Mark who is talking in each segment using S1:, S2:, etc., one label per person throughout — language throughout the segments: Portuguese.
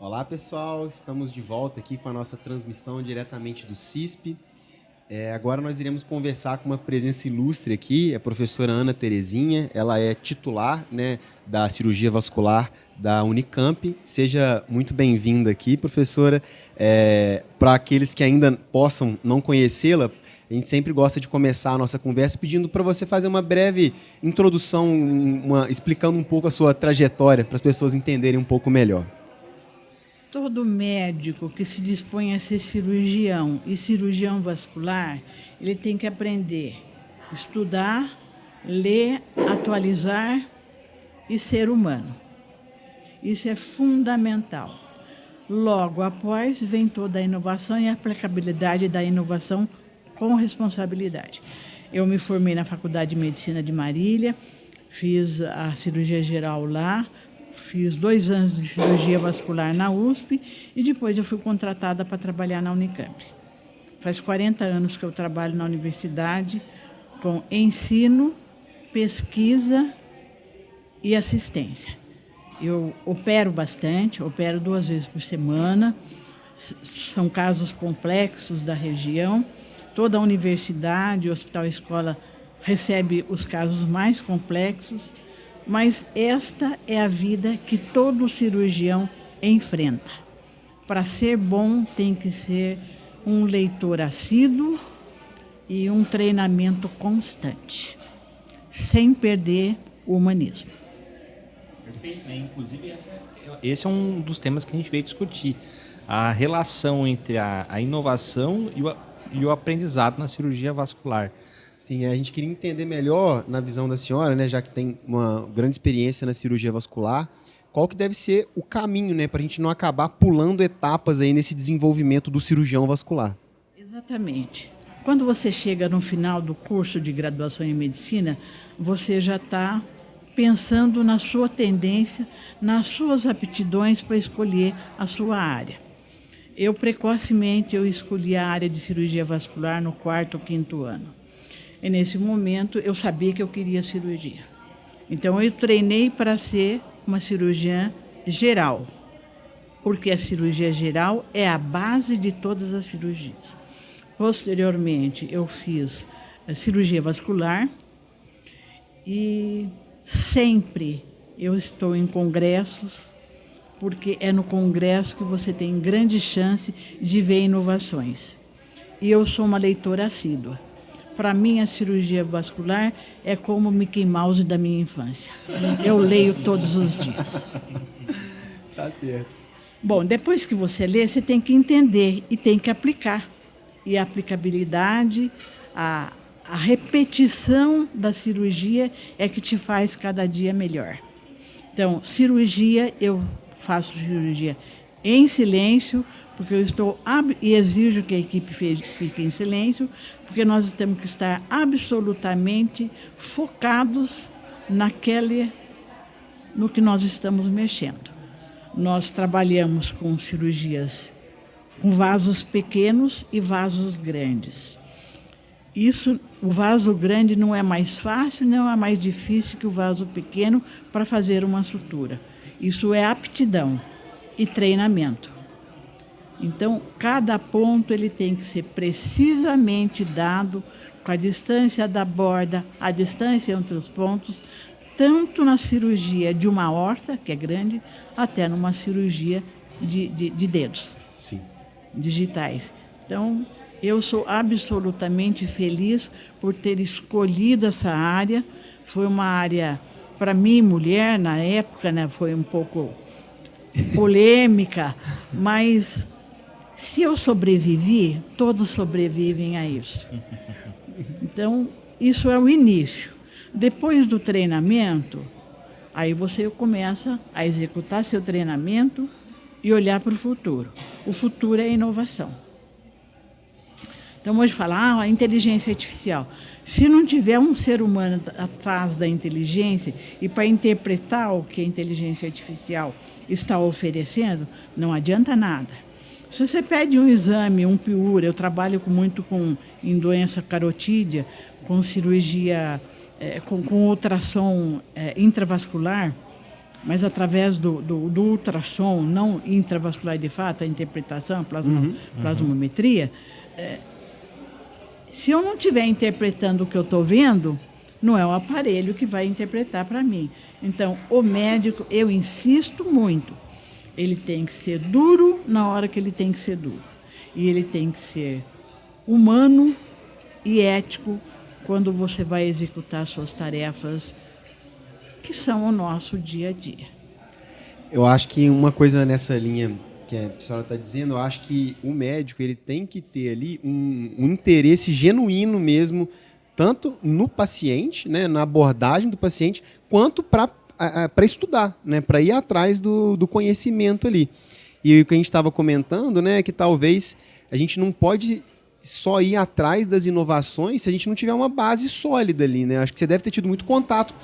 S1: Olá pessoal, estamos de volta aqui com a nossa transmissão diretamente do CISP. Agora nós iremos conversar com uma presença ilustre aqui, a professora Ana Terezinha. Ela é titular, né, da cirurgia vascular da Unicamp. Seja muito bem-vinda aqui, professora. Para aqueles que ainda possam não conhecê-la, a gente sempre gosta de começar a nossa conversa pedindo para você fazer uma breve introdução, explicando um pouco a sua trajetória, para as pessoas entenderem um pouco melhor.
S2: Todo médico que se dispõe a ser cirurgião e cirurgião vascular, ele tem que aprender, estudar, ler, atualizar e ser humano. Isso é fundamental. Logo após vem toda a inovação e a aplicabilidade da inovação com responsabilidade. Eu me formei na Faculdade de Medicina de Marília, fiz a cirurgia geral lá, fiz 2 anos de cirurgia vascular na USP e depois eu fui contratada para trabalhar na Unicamp. Faz 40 anos que eu trabalho na universidade com ensino, pesquisa e assistência. Eu opero bastante, opero 2 vezes por semana, são casos complexos da região. Toda a universidade, hospital e escola recebe os casos mais complexos, mas esta é a vida que todo cirurgião enfrenta. Para ser bom, tem que ser um leitor assíduo e um treinamento constante, sem perder o humanismo.
S3: Perfeito, né? Inclusive esse é um dos temas que a gente veio discutir, a relação entre a inovação e o aprendizado na cirurgia vascular.
S1: Sim, a gente queria entender melhor, na visão da senhora, né, já que tem uma grande experiência na cirurgia vascular, qual que deve ser o caminho, né, para a gente não acabar pulando etapas aí nesse desenvolvimento do cirurgião vascular.
S2: Exatamente. Quando você chega no final do curso de graduação em medicina, você já está pensando na sua tendência, nas suas aptidões para escolher a sua área. Eu, precocemente, escolhi a área de cirurgia vascular no 4º ou 5º ano. E nesse momento eu sabia que eu queria cirurgia. Então eu treinei para ser uma cirurgiã geral, porque a cirurgia geral é a base de todas as cirurgias. Posteriormente eu fiz a cirurgia vascular e sempre eu estou em congressos, porque é no congresso que você tem grande chance de ver inovações. E eu sou uma leitora assídua. Para mim, a cirurgia vascular é como o Mickey Mouse da minha infância. Eu leio todos os dias.
S1: Tá certo.
S2: Bom, depois que você lê, você tem que entender e tem que aplicar. E a aplicabilidade, a repetição da cirurgia é que te faz cada dia melhor. Então, cirurgia, eu faço cirurgia em silêncio, porque eu estou e exijo que a equipe fique em silêncio, porque nós temos que estar absolutamente focados no que nós estamos mexendo. Nós trabalhamos com cirurgias com vasos pequenos e vasos grandes. O vaso grande não é mais fácil, não é mais difícil que o vaso pequeno para fazer uma sutura. Isso é aptidão e treinamento. Então, cada ponto ele tem que ser precisamente dado com a distância da borda, a distância entre os pontos, tanto na cirurgia de uma aorta, que é grande, até numa cirurgia de dedos.
S1: Sim.
S2: Digitais. Então, eu sou absolutamente feliz por ter escolhido essa área. Foi uma área, para mim, mulher, na época, né, foi um pouco polêmica, mas se eu sobrevivi, todos sobrevivem a isso. Então, isso é o início. Depois do treinamento, aí você começa a executar seu treinamento e olhar para o futuro. O futuro é a inovação. Então, hoje fala, a inteligência artificial. Se não tiver um ser humano atrás da inteligência e para interpretar o que a inteligência artificial está oferecendo, não adianta nada. Se você pede um exame, um PIUR, eu trabalho muito em doença carotídea, com cirurgia, com ultrassom intravascular, mas através do ultrassom, não intravascular de fato, a interpretação, plasmometria, se eu não estiver interpretando o que eu estou vendo, não é o aparelho que vai interpretar para mim. Então, o médico, eu insisto muito, ele tem que ser duro na hora que ele tem que ser duro. E ele tem que ser humano e ético quando você vai executar suas tarefas, que são o nosso dia a dia.
S1: Eu acho que uma coisa nessa linha que a senhora está dizendo, eu acho que o médico ele tem que ter ali um interesse genuíno mesmo, tanto no paciente, né, na abordagem do paciente, quanto para estudar, né, para ir atrás do conhecimento ali. E o que a gente estava comentando, né, é que talvez a gente não pode só ir atrás das inovações se a gente não tiver uma base sólida ali, né? Acho que você deve ter tido muito contato,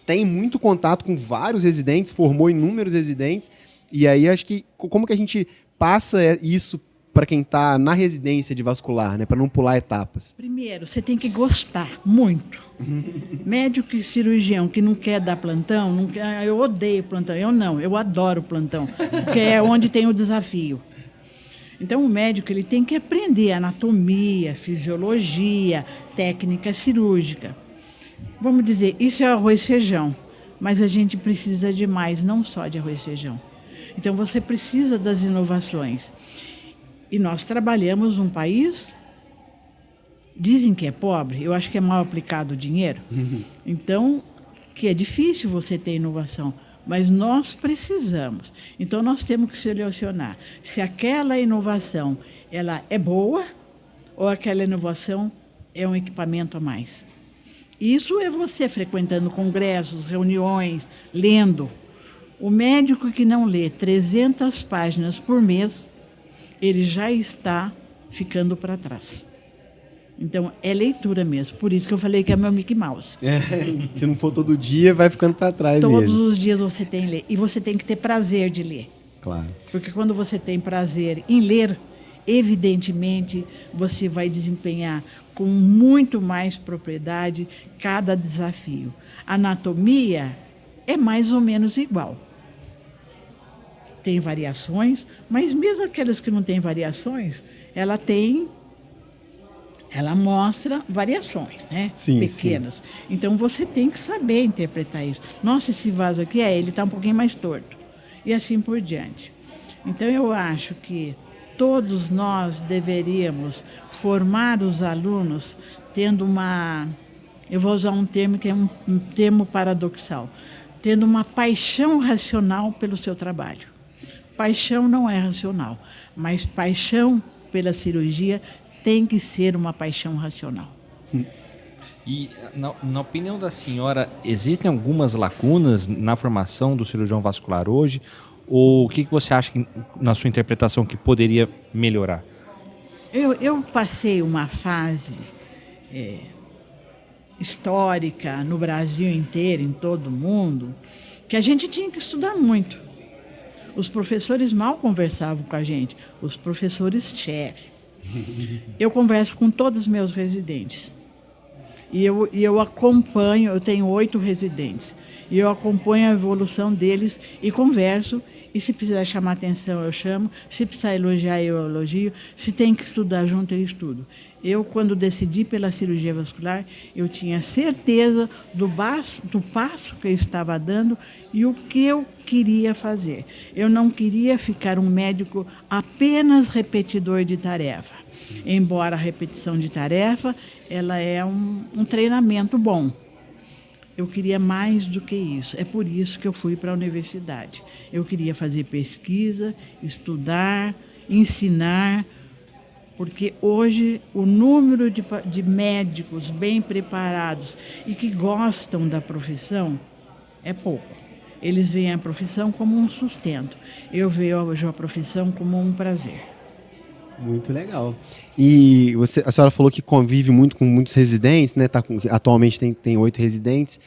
S1: tem muito contato com vários residentes, formou inúmeros residentes, e aí acho que como que a gente passa isso para quem está na residência de vascular, né, para não pular etapas?
S2: Primeiro, você tem que gostar muito. Médico e cirurgião que não quer dar plantão, não quer, eu odeio plantão. Eu adoro plantão, porque é onde tem o desafio. Então, o médico ele tem que aprender anatomia, fisiologia, técnica cirúrgica. Vamos dizer, isso é arroz e feijão, mas a gente precisa de mais, não só de arroz e feijão. Então, você precisa das inovações. E nós trabalhamos num país, dizem que é pobre, eu acho que é mal aplicado o dinheiro. Então, que é difícil você ter inovação, mas nós precisamos. Então, nós temos que selecionar se aquela inovação ela é boa ou aquela inovação é um equipamento a mais. Isso é você frequentando congressos, reuniões, lendo. O médico que não lê 300 páginas por mês, ele já está ficando para trás. Então, é leitura mesmo. Por isso que eu falei que é meu Mickey Mouse.
S1: Se não for todo dia, vai ficando para trás
S2: Todos
S1: mesmo.
S2: os dias você tem que ler. E você tem que ter prazer de ler.
S1: Claro.
S2: Porque quando você tem prazer em ler, evidentemente, você vai desempenhar com muito mais propriedade cada desafio. Anatomia é mais ou menos igual. Tem variações, mas mesmo aquelas que não têm variações, ela mostra variações, né?
S1: Sim,
S2: pequenas.
S1: Sim.
S2: Então você tem que saber interpretar isso. Nossa, esse vaso aqui ele está um pouquinho mais torto. E assim por diante. Então eu acho que todos nós deveríamos formar os alunos tendo eu vou usar um termo que é um termo paradoxal, tendo uma paixão racional pelo seu trabalho. Paixão não é racional, mas paixão pela cirurgia tem que ser uma paixão racional.
S3: E, na opinião da senhora, existem algumas lacunas na formação do cirurgião vascular hoje? Ou o que você acha, na sua interpretação, que poderia melhorar?
S2: Eu passei uma fase histórica no Brasil inteiro, em todo o mundo, que a gente tinha que estudar muito. Os professores mal conversavam com a gente, os professores chefes. Eu converso com todos os meus residentes. E eu acompanho, eu tenho 8 residentes, e eu acompanho a evolução deles e converso. E se precisar chamar atenção, eu chamo. Se precisar elogiar, eu elogio. Se tem que estudar junto, eu estudo. Eu, quando decidi pela cirurgia vascular, eu tinha certeza do passo que eu estava dando e o que eu queria fazer. Eu não queria ficar um médico apenas repetidor de tarefa. Embora a repetição de tarefa, ela é um treinamento bom. Eu queria mais do que isso. É por isso que eu fui para a universidade. Eu queria fazer pesquisa, estudar, ensinar, porque hoje o número de médicos bem preparados e que gostam da profissão é pouco. Eles veem a profissão como um sustento. Eu vejo a profissão como um prazer.
S1: Muito legal. E a senhora falou que convive muito com muitos residentes, né? Atualmente tem 8 residentes.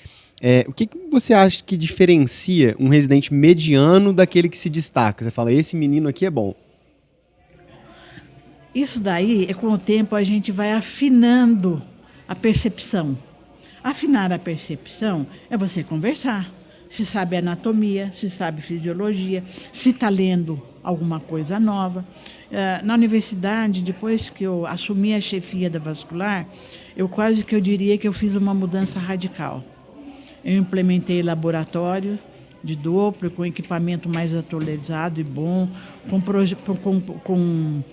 S1: O que você acha que diferencia um residente mediano daquele que se destaca? Você fala, esse menino aqui é bom.
S2: Isso daí, com o tempo, a gente vai afinando a percepção. Afinar a percepção é você conversar. se sabe anatomia, se sabe fisiologia, se está lendo alguma coisa nova. Na universidade, depois que eu assumi a chefia da vascular, eu diria que eu fiz uma mudança radical. Eu implementei laboratório de Doppler, com equipamento mais atualizado e bom, com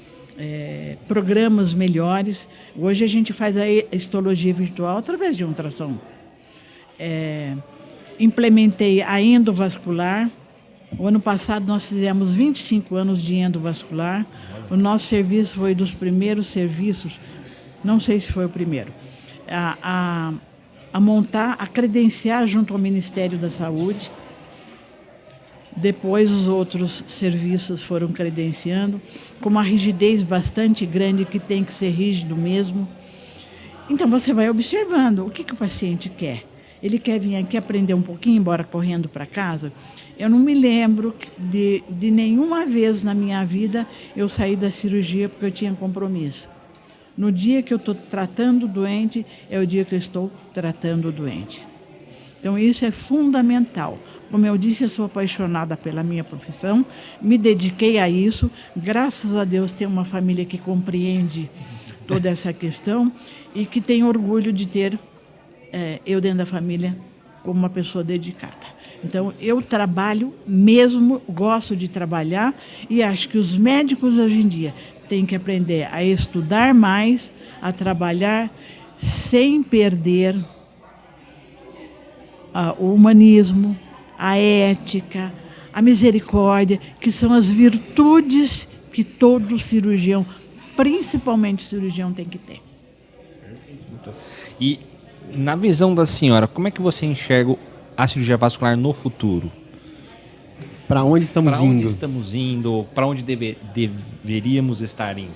S2: programas melhores. Hoje a gente faz a histologia virtual através de ultrassom. Implementei a endovascular. O ano passado nós fizemos 25 anos de endovascular. O nosso serviço foi dos primeiros serviços, não sei se foi o primeiro, a montar, a credenciar junto ao Ministério da Saúde. Depois os outros serviços foram credenciando, com uma rigidez bastante grande, que tem que ser rígido mesmo. Então você vai observando o que o paciente quer. Ele quer vir aqui aprender um pouquinho, embora correndo para casa. Eu não me lembro de nenhuma vez na minha vida eu sair da cirurgia porque eu tinha compromisso. No dia que eu estou tratando o doente, é o dia que eu estou tratando o doente. Então isso é fundamental. Como eu disse, eu sou apaixonada pela minha profissão, me dediquei a isso. Graças a Deus tenho uma família que compreende toda essa questão e que tem orgulho de ter eu dentro da família como uma pessoa dedicada. Então, eu trabalho mesmo, gosto de trabalhar e acho que os médicos hoje em dia têm que aprender a estudar mais, a trabalhar sem perder o humanismo, a ética, a misericórdia, que são as virtudes que todo cirurgião, principalmente cirurgião, tem que ter.
S3: E na visão da senhora, como é que você enxerga a cirurgia vascular no futuro?
S1: Para onde estamos indo? Para onde
S3: estamos indo? Para onde deveríamos estar indo?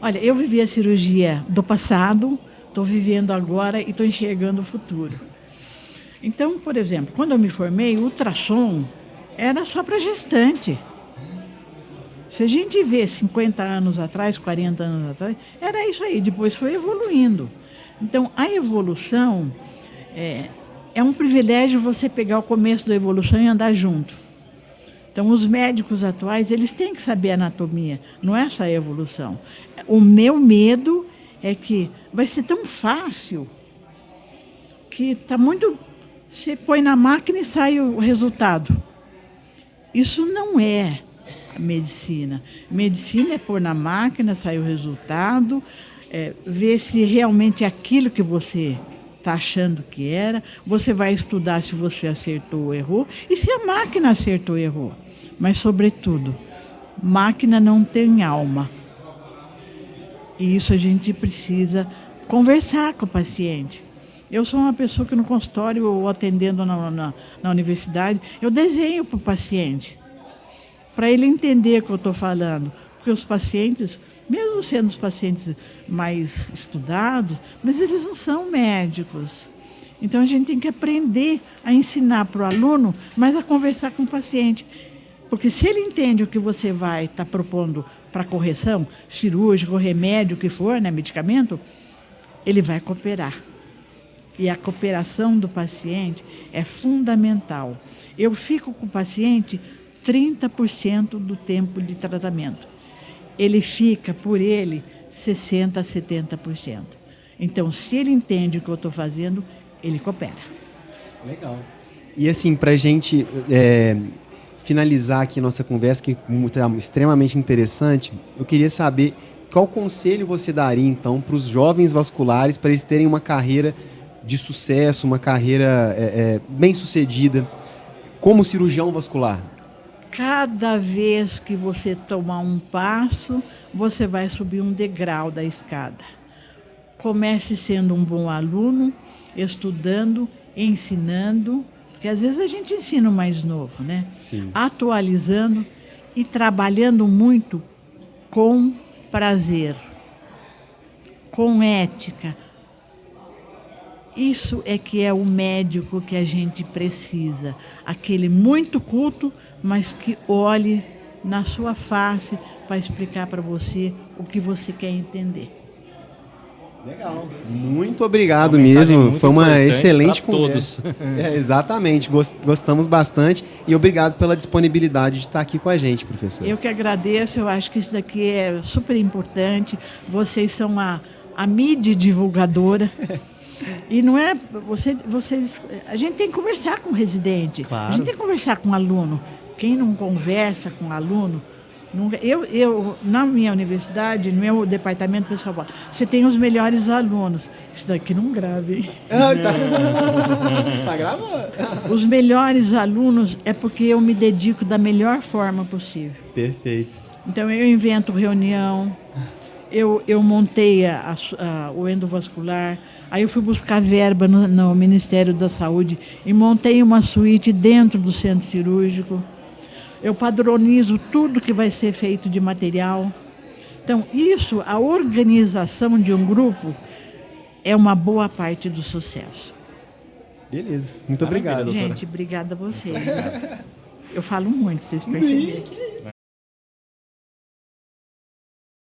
S2: Olha, eu vivi a cirurgia do passado, estou vivendo agora e estou enxergando o futuro. Então, por exemplo, quando eu me formei, o ultrassom era só para gestante. Se a gente vê 50 anos atrás, 40 anos atrás, era isso aí, depois foi evoluindo. Então, a evolução é um privilégio você pegar o começo da evolução e andar junto. Então, os médicos atuais, eles têm que saber anatomia, não é só a evolução. O meu medo é que vai ser tão fácil que está muito... Você põe na máquina e sai o resultado. Isso não é a medicina. Medicina é pôr na máquina, sai o resultado, ver se realmente é aquilo que você está achando que era. Você vai estudar se você acertou ou errou e se a máquina acertou ou errou. Mas, sobretudo, máquina não tem alma. E isso a gente precisa conversar com o paciente. Eu sou uma pessoa que no consultório ou atendendo na universidade, eu desenho para o paciente, para ele entender o que eu estou falando. Porque os pacientes, mesmo sendo os pacientes mais estudados, mas eles não são médicos. Então a gente tem que aprender a ensinar para o aluno, mas a conversar com o paciente. Porque se ele entende o que você vai estar propondo para correção, cirúrgico, remédio, o que for, né, medicamento, ele vai cooperar. E a cooperação do paciente é fundamental. Eu fico com o paciente 30% do tempo de tratamento. Ele fica, por ele, 60% a 70%. Então, se ele entende o que eu estou fazendo, ele coopera.
S1: Legal. E assim, para a gente finalizar aqui nossa conversa, que é extremamente interessante, eu queria saber qual conselho você daria, então, para os jovens vasculares, para eles terem uma carreira de sucesso, uma carreira bem-sucedida como cirurgião vascular?
S2: Cada vez que você tomar um passo, você vai subir um degrau da escada. Comece sendo um bom aluno, estudando, ensinando, porque às vezes a gente ensina o mais novo, né?
S1: Sim.
S2: Atualizando e trabalhando muito com prazer, com ética. Isso é que é o médico que a gente precisa. Aquele muito culto, mas que olhe na sua face para explicar para você o que você quer entender.
S1: Legal. Muito obrigado
S3: Uma mensagem
S1: mesmo.
S3: muito
S1: Foi uma
S3: importante
S1: excelente
S3: pra
S1: conversa.
S3: todos.
S1: Exatamente. Gostamos bastante. E obrigado pela disponibilidade de estar aqui com a gente, professor.
S2: Eu que agradeço, eu acho que isso daqui é super importante. Vocês são a mídia divulgadora. E não é. Vocês. A gente tem que conversar com o residente.
S1: Claro.
S2: A gente tem que conversar com o aluno. Quem não conversa com o aluno. Eu, na minha universidade, no meu departamento, o pessoal fala, você tem os melhores alunos. Isso daqui não grave, hein?
S1: Tá gravando?
S2: Os melhores alunos é porque eu me dedico da melhor forma possível.
S1: Perfeito.
S2: Então, eu invento reunião, eu montei o endovascular, aí eu fui buscar verba no Ministério da Saúde e montei uma suíte dentro do centro cirúrgico. Eu padronizo tudo que vai ser feito de material. Então, isso, a organização de um grupo, é uma boa parte do sucesso.
S1: Beleza. Muito obrigado, doutora.
S2: Gente, obrigada a vocês. Eu falo muito, vocês perceberam.